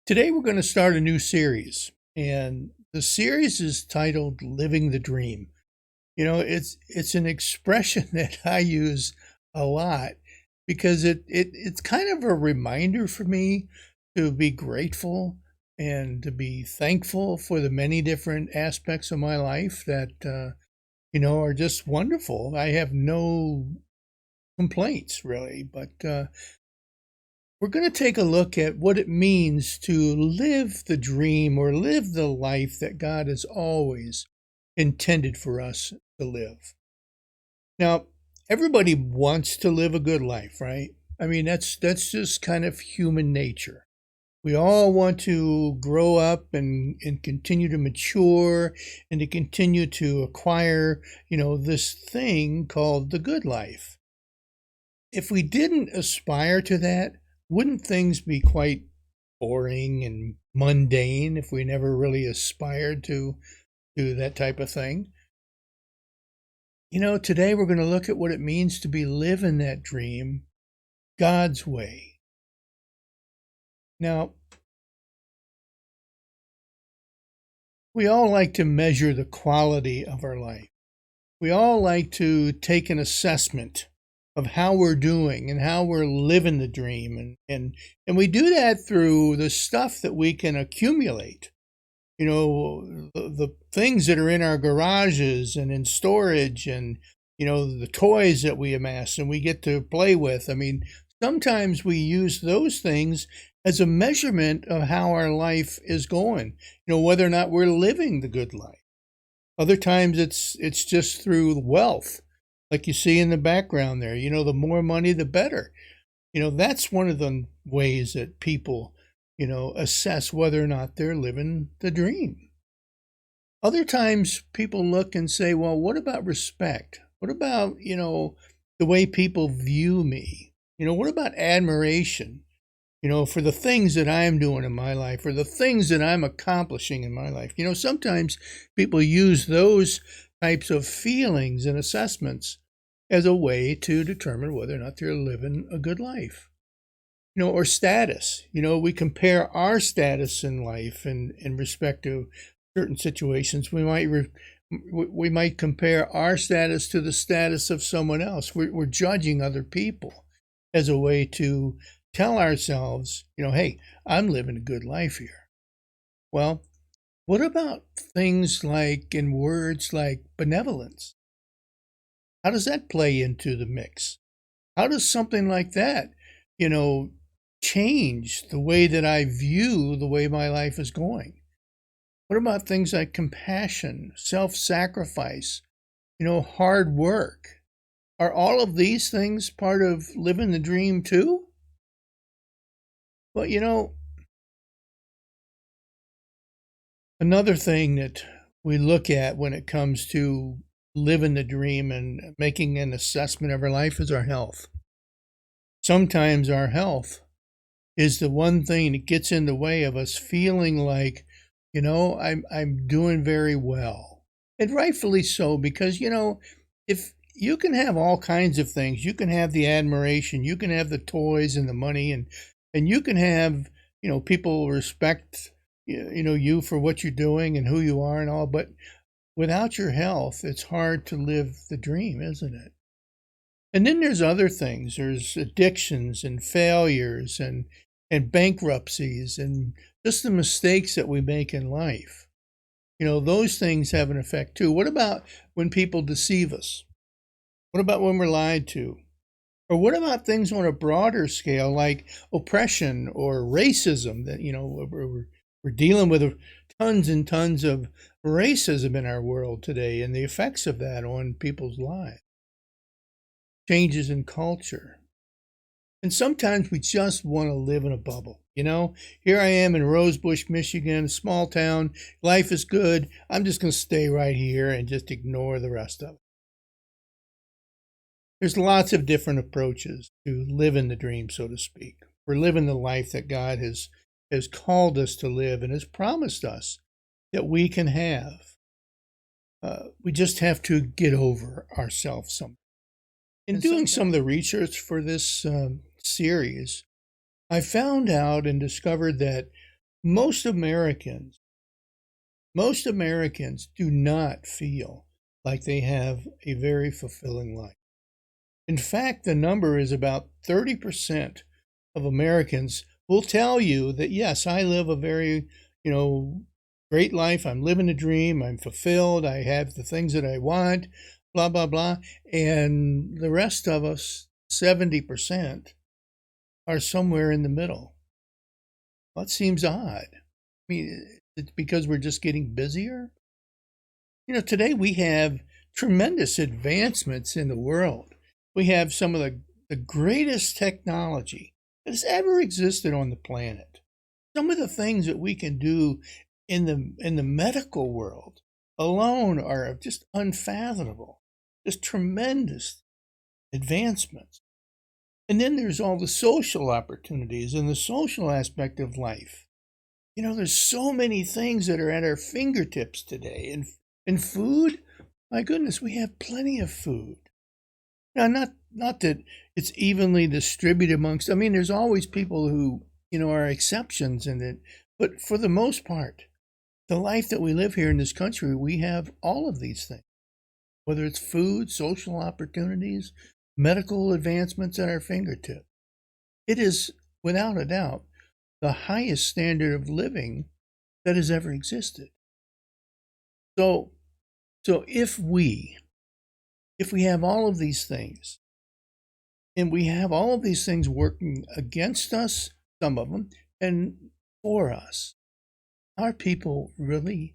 Today, we're going to start a new series, and the series is titled Living the Dream. It's an expression that I use a lot because it's kind of a reminder for me to be grateful and to be thankful for the many different aspects of my life that are just wonderful. I have no complaints really, but we're going to take a look at what it means to live the dream or live the life that God has always intended for us to live. Now, everybody wants to live a good life, right? I mean, that's just kind of human nature. We all want to grow up and continue to mature and to continue to acquire, this thing called the good life. If we didn't aspire to that, wouldn't things be quite boring and mundane if we never really aspired to do that type of thing? Today we're going to look at what it means to be living that dream God's way. Now, we all like to measure the quality of our life. We all like to take an assessment of how we're doing and how we're living the dream. And we do that through the stuff that we can accumulate. The things that are in our garages and in storage and, the toys that we amass and we get to play with. I mean, sometimes we use those things as a measurement of how our life is going, whether or not we're living the good life. Other times it's just through wealth. Like you see in the background there, the more money, the better. That's one of the ways that people, assess whether or not they're living the dream. Other times people look and say, well, what about respect? What about, the way people view me? What about admiration, for the things that I'm doing in my life or the things that I'm accomplishing in my life? Sometimes people use those types of feelings and assessments as a way to determine whether or not they're living a good life. Or status. We compare our status in life in respect to certain situations. We might compare our status to the status of someone else. We're judging other people as a way to tell ourselves, hey, I'm living a good life here. Well, what about things like in words like benevolence? How does that play into the mix? How does something like that, change the way that I view the way my life is going? What about things like compassion, self-sacrifice, hard work? Are all of these things part of living the dream too? Well, another thing that we look at when it comes to living the dream and making an assessment of our life is our health. Sometimes our health is the one thing that gets in the way of us feeling like, I'm doing very well. And rightfully so, because, if you can have all kinds of things, you can have the admiration, you can have the toys and the money, and you can have, people respect, you for what you're doing and who you are and all, but without your health, it's hard to live the dream, isn't it? And then there's other things. There's addictions and failures and bankruptcies and just the mistakes that we make in life. Those things have an effect too. What about when people deceive us? What about when we're lied to? Or what about things on a broader scale like oppression or racism that, we're dealing with tons and tons of racism in our world today and the effects of that on people's lives. Changes in culture. And sometimes we just want to live in a bubble. Here I am in Rosebush, Michigan, a small town. Life is good. I'm just going to stay right here and just ignore the rest of it. There's lots of different approaches to living the dream, so to speak. We're living the life that God has called us to live and has promised us that we can have. We just have to get over ourselves some. In doing some of the research for this series, I found out and discovered that Most Americans, most Americans do not feel like they have a very fulfilling life. In fact, the number is about 30% of Americans will tell you that, yes, I live a very, you know, great life. I'm living a dream. I'm fulfilled. I have the things that I want, blah, blah, blah. And the rest of us, 70%, are somewhere in the middle. That seems odd. I mean, it's because we're just getting busier. Today we have tremendous advancements in the world. We have some of the greatest technology that has ever existed on the planet. Some of the things that we can do in the medical world alone are just unfathomable. Just tremendous advancements. And then there's all the social opportunities and the social aspect of life. There's so many things that are at our fingertips today. And food, my goodness, we have plenty of food. Now, not that it's evenly distributed amongst, there's always people who, are exceptions in it. But for the most part, the life that we live here in this country, we have all of these things. Whether it's food, social opportunities, medical advancements at our fingertips. It is, without a doubt, the highest standard of living that has ever existed. So if we have all of these things, and we have all of these things working against us, some of them, and for us, are people really?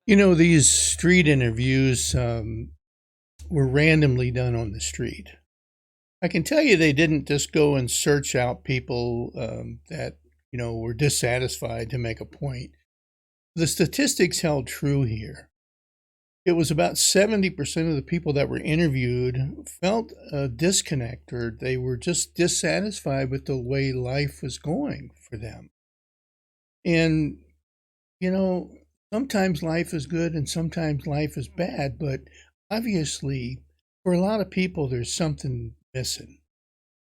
These street interviews were randomly done on the street. I can tell you they didn't just go and search out people that, were dissatisfied to make a point. The statistics held true here. It was about 70% of the people that were interviewed felt a disconnect, or they were just dissatisfied with the way life was going for them. And, sometimes life is good and sometimes life is bad, but obviously for a lot of people there's something missing.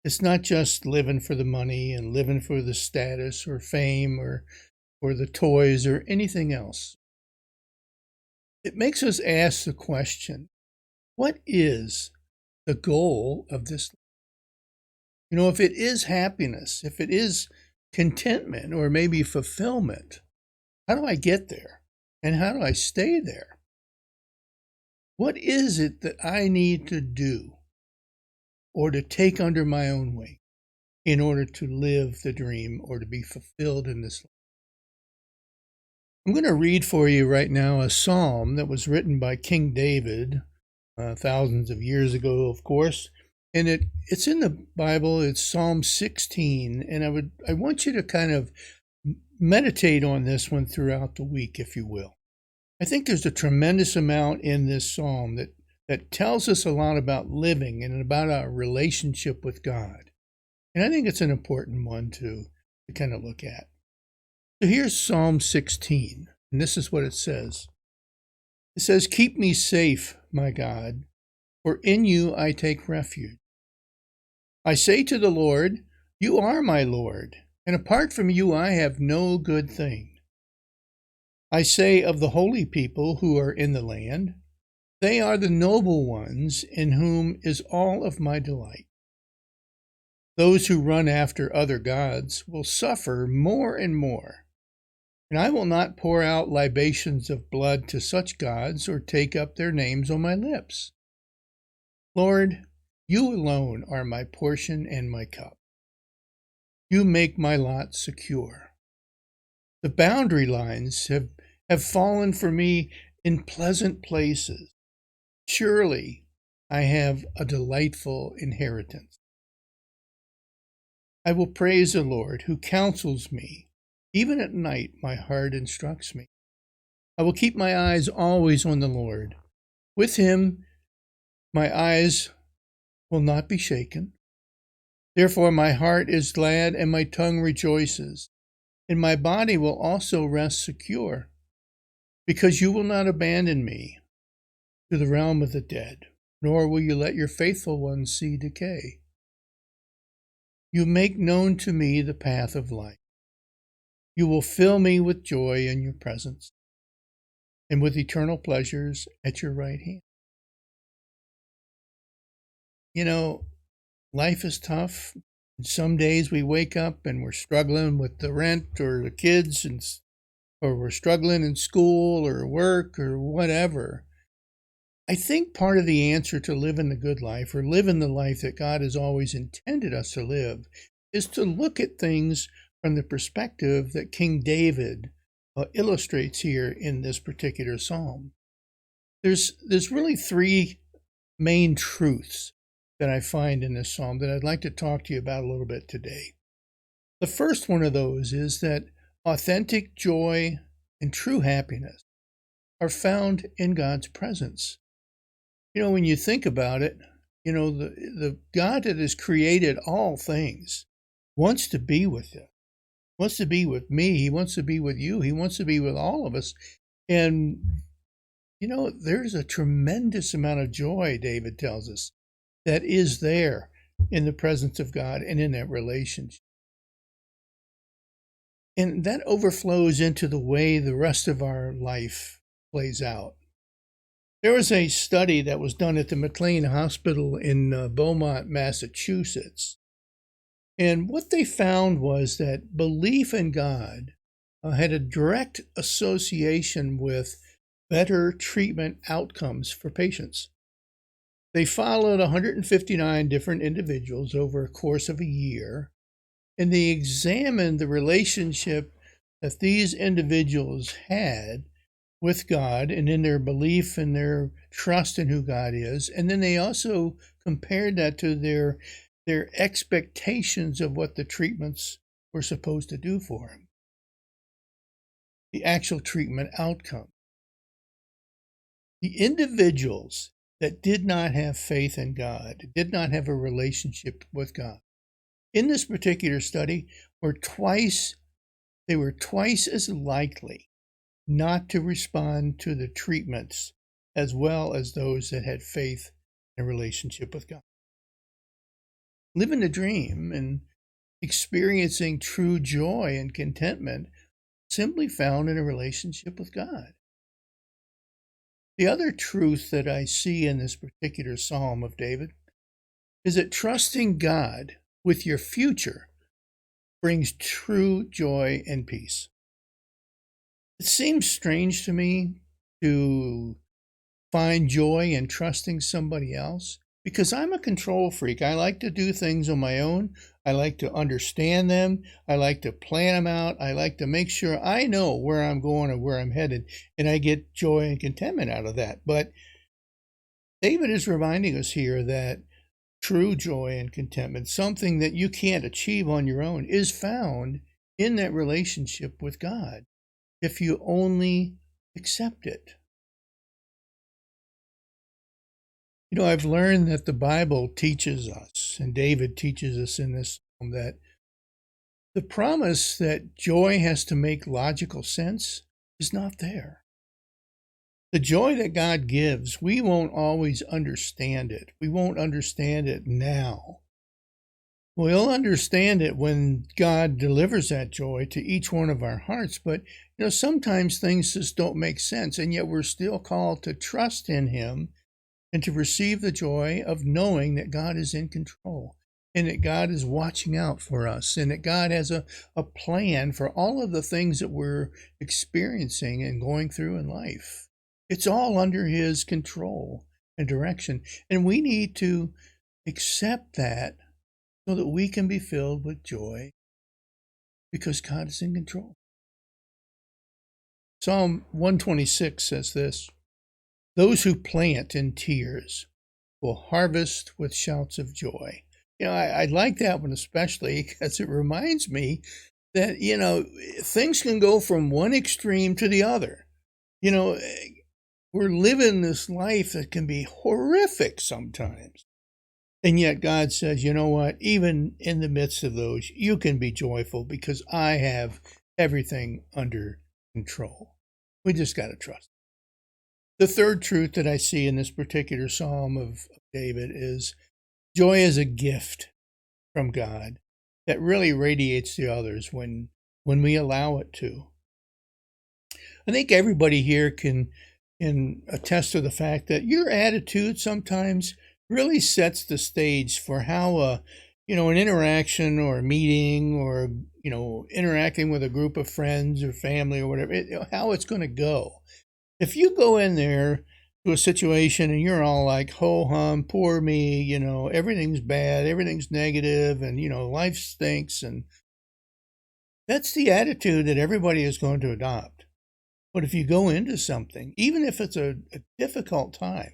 It's not just living for the money and living for the status or fame or the toys or anything else. It makes us ask the question, what is the goal of this? If it is happiness, if it is contentment or maybe fulfillment, how do I get there? And how do I stay there? What is it that I need to do or to take under my own wing in order to live the dream or to be fulfilled in this life? I'm going to read for you right now a psalm that was written by King David thousands of years ago, of course. And it's in the Bible. It's Psalm 16. And I want you to kind of meditate on this one throughout the week, if you will. I think there's a tremendous amount in this psalm that tells us a lot about living and about our relationship with God. And I think it's an important one to kind of look at. So here's Psalm 16, and this is what it says. It says, "Keep me safe, my God, for in you I take refuge. I say to the Lord, you are my Lord, and apart from you I have no good thing. I say of the holy people who are in the land, they are the noble ones in whom is all of my delight. Those who run after other gods will suffer more and more. And I will not pour out libations of blood to such gods or take up their names on my lips. Lord, you alone are my portion and my cup. You make my lot secure. The boundary lines have fallen for me in pleasant places. Surely I have a delightful inheritance. I will praise the Lord who counsels me. Even at night, my heart instructs me. I will keep my eyes always on the Lord. With him, my eyes will not be shaken. Therefore, my heart is glad and my tongue rejoices, and my body will also rest secure, because you will not abandon me to the realm of the dead, nor will you let your faithful ones see decay. You make known to me the path of life. You will fill me with joy in your presence and with eternal pleasures at your right hand. You know, life is tough. Some days we wake up and we're struggling with the rent or the kids, or we're struggling in school or work or whatever. I think part of the answer to living the good life, or living the life that God has always intended us to live, is to look at things from the perspective that King David illustrates here in this particular psalm. There's really three main truths that I find in this psalm that I'd like to talk to you about a little bit today. The first one of those is that authentic joy and true happiness are found in God's presence. When you think about it, the God that has created all things wants to be with you, wants to be with me. He wants to be with you. He wants to be with all of us. And, there's a tremendous amount of joy, David tells us, that is there in the presence of God and in that relationship. And that overflows into the way the rest of our life plays out. There was a study that was done at the McLean Hospital in Beaumont, Massachusetts. And what they found was that belief in God had a direct association with better treatment outcomes for patients. They followed 159 different individuals over a course of a year, and they examined the relationship that these individuals had with God and in their belief and their trust in who God is. And then they also compared that to their expectations of what the treatments were supposed to do for him, the actual treatment outcome. The individuals that did not have faith in God, did not have a relationship with God, in this particular study were twice as likely not to respond to the treatments as well as those that had faith and a relationship with God. Living the dream and experiencing true joy and contentment simply found in a relationship with God. The other truth that I see in this particular psalm of David is that trusting God with your future brings true joy and peace. It seems strange to me to find joy in trusting somebody else because I'm a control freak. I like to do things on my own. I like to understand them. I like to plan them out. I like to make sure I know where I'm going and where I'm headed, and I get joy and contentment out of that. But David is reminding us here that true joy and contentment, something that you can't achieve on your own, is found in that relationship with God if you only accept it. I've learned that the Bible teaches us, and David teaches us in this psalm, that the promise that joy has to make logical sense is not there. The joy that God gives, we won't always understand it. We won't understand it now. We'll understand it when God delivers that joy to each one of our hearts. But, sometimes things just don't make sense, and yet we're still called to trust in Him and to receive the joy of knowing that God is in control and that God is watching out for us and that God has a plan for all of the things that we're experiencing and going through in life. It's all under His control and direction. And we need to accept that so that we can be filled with joy because God is in control. Psalm 126 says this: "Those who plant in tears will harvest with shouts of joy." I like that one especially because it reminds me that, things can go from one extreme to the other. We're living this life that can be horrific sometimes. And yet God says, you know what? Even in the midst of those, you can be joyful because I have everything under control. We just got to trust. The third truth that I see in this particular psalm of David is joy is a gift from God that really radiates to others when when we allow it to. I think everybody here can attest to the fact that your attitude sometimes really sets the stage for how an interaction or a meeting or interacting with a group of friends or family or whatever, how it's going to go. If you go in there to a situation and you're all like, ho hum, poor me, everything's bad, everything's negative, and life stinks, and that's the attitude that everybody is going to adopt. But if you go into something, even if it's a difficult time,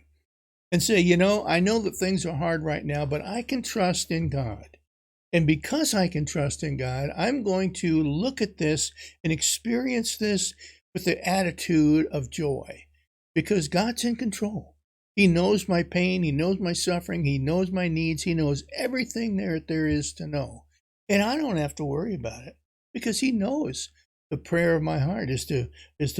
and say, I know that things are hard right now, but I can trust in God. And because I can trust in God, I'm going to look at this and experience this with the attitude of joy. Because God's in control. He knows my pain. He knows my suffering. He knows my needs. He knows everything there is to know. And I don't have to worry about it because He knows the prayer of my heart is to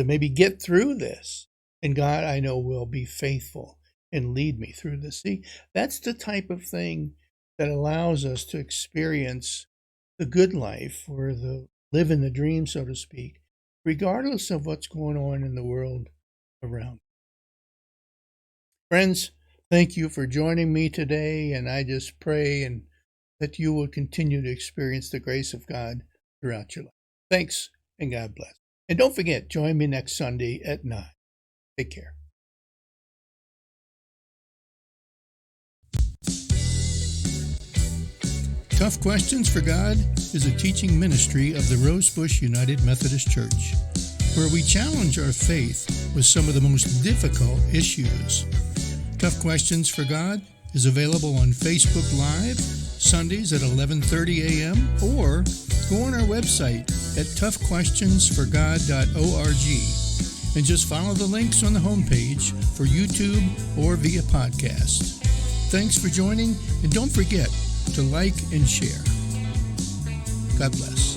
maybe get through this. And God, I know, will be faithful and lead me through this. See, that's the type of thing that allows us to experience the good life or the living the dream, so to speak, regardless of what's going on in the world around. Friends, thank you for joining me today, and I just pray and that you will continue to experience the grace of God throughout your life. Thanks, and God bless. And don't forget, join me next Sunday at 9. Take care. Tough Questions for God is a teaching ministry of the Rosebush United Methodist Church, where we challenge our faith with some of the most difficult issues. Tough Questions for God is available on Facebook Live, Sundays at 11:30 a.m., or go on our website at toughquestionsforgod.org and just follow the links on the homepage for YouTube or via podcast. Thanks for joining, and don't forget to like and share. God bless.